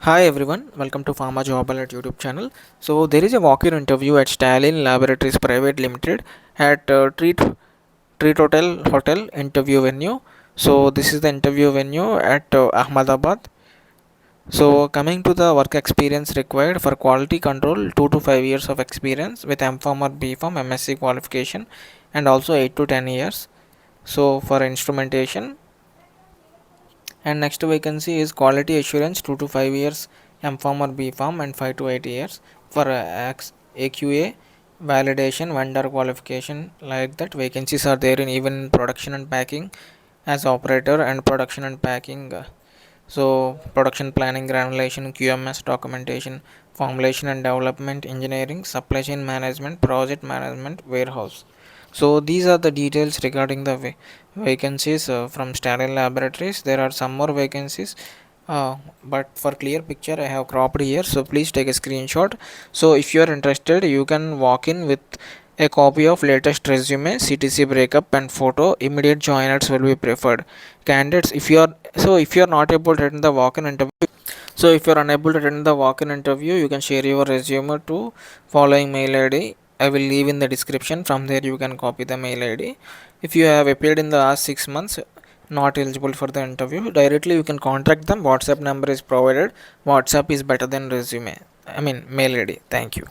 Hi everyone, welcome to Pharma Job Alert YouTube channel. So there is a walk-in interview at Stallion Laboratories Private Limited at Treat Hotel interview venue. So this is the interview venue at Ahmedabad. So coming to the work experience required for quality control, 2 to 5 years of experience with M.Pharm or B.Pharm MSc qualification, and also 8 to 10 years. So for instrumentation, and next vacancy is quality assurance, 2 to 5 years M.Pharm or B.Pharm, and 5 to 8 years for AQA validation vendor qualification. Like that vacancies are there in even production and packing as operator and production and packing, so production planning, granulation, QMS, documentation, formulation and development, engineering, supply chain management, project management, warehouse. So these are the details regarding the vacancies from Stallion Laboratories. There are some more vacancies, but for clear picture I have cropped here, so please take a screenshot. So if you are interested, you can walk in with a copy of latest resume, CTC breakup and photo. Immediate joiners will be preferred candidates. If you are not able to attend the walk-in interview, so if you are unable to attend the walk-in interview, you can share your resume to following mail ID. I will leave in the description. From there you can copy the mail ID. If you have appeared in the last 6 months, not eligible for the interview, directly you can contact them. WhatsApp number is provided. WhatsApp is better than resume, I mean mail ID. Thank you.